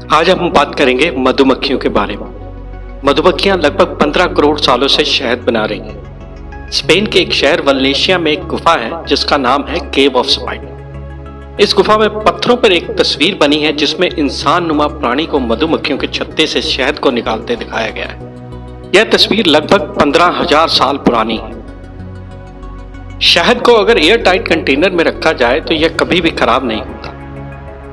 आज हम बात करेंगे मधुमक्खियों के बारे में। मधुमक्खियां लगभग 15 करोड़ सालों से शहद बना रही हैं। स्पेन के एक शहर वलेंसिया में एक गुफा है जिसका नाम है केव ऑफ स्पाइडर। इस गुफा में पत्थरों पर एक तस्वीर बनी है जिसमें इंसान नुमा प्राणी को मधुमक्खियों के छत्ते से शहद को निकालते दिखाया गया है। यह तस्वीर लगभग 15,000 साल पुरानी है। शहद को अगर एयर टाइट कंटेनर में रखा जाए तो यह कभी भी खराब नहीं होता।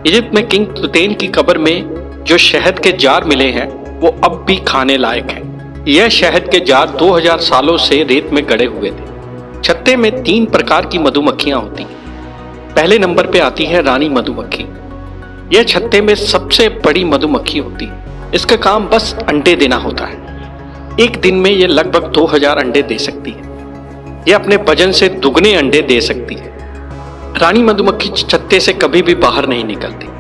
इजिप्ट में किंग तुतैन की कब्र में जो शहद के जार मिले हैं वो अब भी खाने लायक हैं। यह शहद के जार 2000 सालों से रेत में गड़े हुए थे। छत्ते में 3 प्रकार की मधुमक्खियां होती हैं। पहले नंबर पे आती है रानी मधुमक्खी। यह छत्ते में सबसे बड़ी मधुमक्खी होती है। इसका काम बस अंडे देना होता है। एक दिन में यह लगभग 2000 अंडे दे सकती है। यह अपने वजन से दुगने अंडे दे सकती है। रानी मधुमक्खी छत्ते से कभी भी बाहर नहीं निकलती।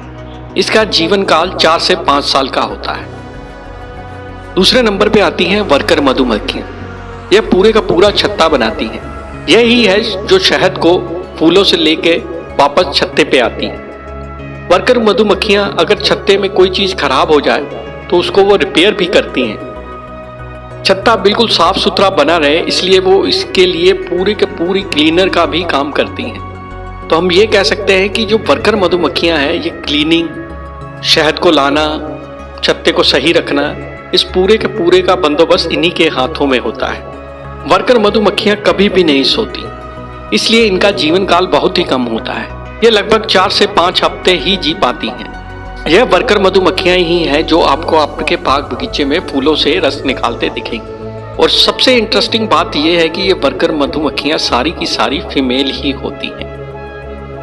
इसका जीवन काल 4 से 5 साल का होता है। दूसरे नंबर पे आती हैं वर्कर मधुमक्खियां। यह पूरे का पूरा छत्ता बनाती हैं। यही है जो शहद को फूलों से लेके वापस छत्ते पे आती हैं। वर्कर मधुमक्खियां अगर छत्ते में कोई चीज खराब हो जाए तो उसको वो रिपेयर भी करती हैं। छत्ता बिल्कुल साफ सुथरा बना रहे इसलिए वो इसके लिए पूरे के पूरी क्लीनर का भी काम करती हैं। तो हम ये कह सकते हैं कि जो वर्कर मधुमक्खियां हैं ये क्लीनिंग, शहद को लाना, छत्ते को सही रखना, इस पूरे के पूरे का बंदोबस्त इन्हीं के हाथों में होता है। वर्कर मधुमक्खियां कभी भी नहीं सोती, इसलिए इनका जीवन काल बहुत ही कम होता है। ये लगभग 4 से 5 हफ्ते ही जी पाती हैं। यह वर्कर मधुमक्खियां ही हैं जो आपको आपके बाग बगीचे में फूलों से रस निकालते दिखेंगी। और सबसे इंटरेस्टिंग बात यह है कि ये वर्कर मधुमक्खियां सारी की सारी फीमेल ही होती हैं।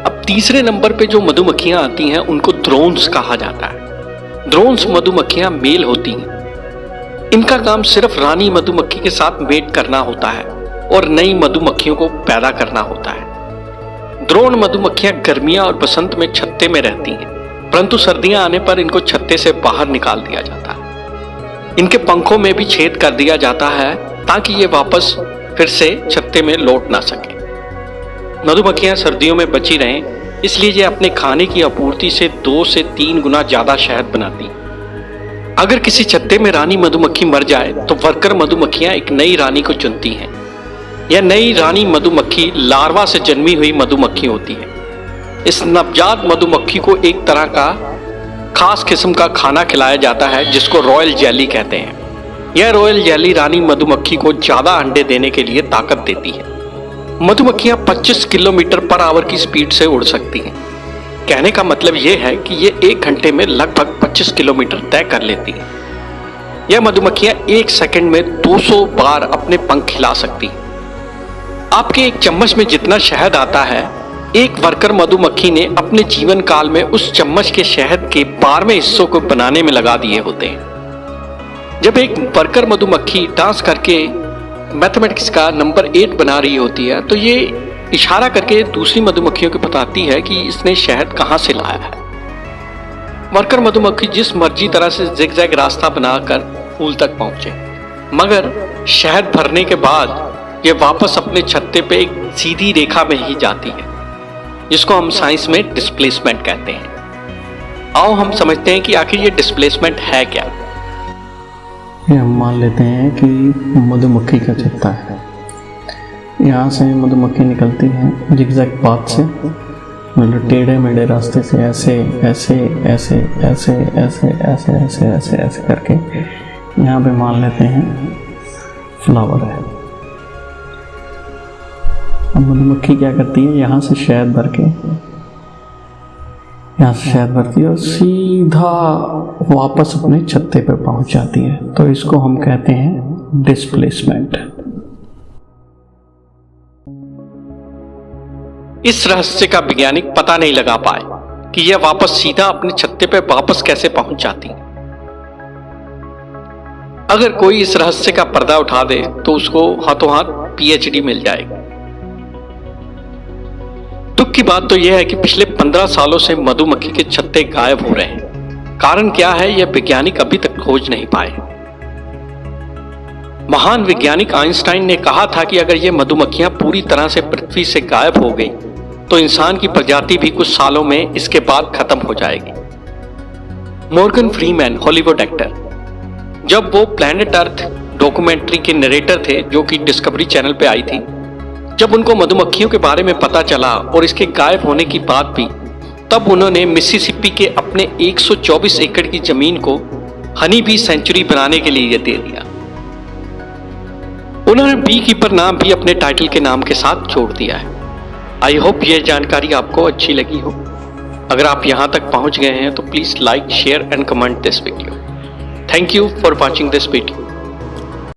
अब तीसरे नंबर पे जो मधुमक्खियां आती हैं उनको ड्रोन्स कहा जाता है। ड्रोन्स मधुमक्खियां मेल होती हैं। इनका काम सिर्फ रानी मधुमक्खी के साथ मेट करना होता है और नई मधुमक्खियों को पैदा करना होता है। ड्रोन मधुमक्खियां गर्मियां और बसंत में छत्ते में रहती हैं, परंतु सर्दियां आने पर इनको छत्ते से बाहर निकाल दिया जाता है। इनके पंखों में भी छेद कर दिया जाता है ताकि ये वापस फिर से छत्ते में लौट ना सके। मधुमक्खियां सर्दियों में बची रहें इसलिए ये अपने खाने की आपूर्ति से 2 से 3 गुना ज्यादा शहद बनाती हैं। अगर किसी छत्ते में रानी मधुमक्खी मर जाए तो वर्कर मधुमक्खियां एक नई रानी को चुनती हैं। यह नई रानी मधुमक्खी लार्वा से जन्मी हुई मधुमक्खी होती है। इस नवजात मधुमक्खी को एक तरह का खास किस्म का खाना खिलाया जाता है जिसको रॉयल जेली कहते हैं। यह रॉयल जेली रानी मधुमक्खी को ज्यादा अंडे देने के लिए ताकत देती है। मधुमक्खियां 25 किलोमीटर पर आवर की स्पीड से उड़ सकती हैं। कहने का मतलब यह है कि ये 1 घंटे में लगभग 25 किलोमीटर तय कर लेती हैं। यह मधुमक्खियां 1 सेकंड में 200 बार अपने पंख हिला सकती हैं। आपके एक चम्मच में जितना शहद आता है, एक वर्कर मधुमक्खी ने अपने जीवन काल में उस चम्मच के शहद के 12वें हिस्सों को बनाने में लगा दिए होते हैं। जब एक वर्कर मधुमक्खी डांस करके मैथमेटिक्स का नंबर 8 बना रही होती है तो ये इशारा करके दूसरी मधुमक्खियों को बताती है कि इसने शहद कहाँ से लाया है। वर्कर मधुमक्खी जिस मर्जी तरह से जिगजैग रास्ता बनाकर फूल तक पहुंचे, मगर शहद भरने के बाद ये वापस अपने छत्ते पे एक सीधी रेखा में ही जाती है, जिसको हम साइंस में डिस्प्लेसमेंट कहते हैं। आओ हम समझते हैं कि आखिर ये डिस्प्लेसमेंट है क्या। ये हम मान लेते हैं कि मधुमक्खी का छत्ता है। यहाँ से मधुमक्खी निकलती है जिगजैग पाथ से, मतलब टेढ़े मेढ़े रास्ते से ऐसे ऐसे ऐसे ऐसे ऐसे ऐसे ऐसे ऐसे ऐसे करके यहाँ पे मान लेते हैं फ्लावर है। अब मधुमक्खी क्या करती है, यहाँ से शहद भर के, यहाँ से शहद भरती है और सीधा वापस अपने छत्ते पर पहुंच जाती है। तो इसको हम कहते हैं डिस्प्लेसमेंट। इस रहस्य का वैज्ञानिक पता नहीं लगा पाए कि यह वापस सीधा अपने छत्ते पे वापस कैसे पहुंच जाती है। अगर कोई इस रहस्य का पर्दा उठा दे तो उसको हाथों हाथ पीएचडी मिल जाएगी। दुख की बात तो यह है कि पिछले 15 सालों से मधुमक्खी के छत्ते गायब हो रहे हैं। कारण क्या है यह वैज्ञानिक अभी तक खोज नहीं पाए। महान वैज्ञानिक आइंस्टाइन ने कहा था कि अगर ये मधुमक्खियां पूरी तरह से पृथ्वी से गायब हो गई तो इंसान की प्रजाति भी कुछ सालों में इसके बाद खत्म हो जाएगी। मॉर्गन फ्रीमैन हॉलीवुड एक्टर, जब वो प्लैनेट अर्थ डॉक्यूमेंट्री के नरेटर थे जो कि डिस्कवरी चैनल पे आई थी, जब उनको मधुमक्खियों के बारे में पता चला और इसके गायब होने की बात भी, तब उन्होंने मिसिसिपी के अपने 124 एकड़ की जमीन को हनी बी सेंचुरी बनाने के लिए दे दिया। उन्होंने बी कीपर नाम भी अपने टाइटल के नाम के साथ जोड़ दिया है। आई होप ये जानकारी आपको अच्छी लगी हो। अगर आप यहाँ तक पहुँच गए हैं तो please like, share and comment this video. Thank you for watching this video.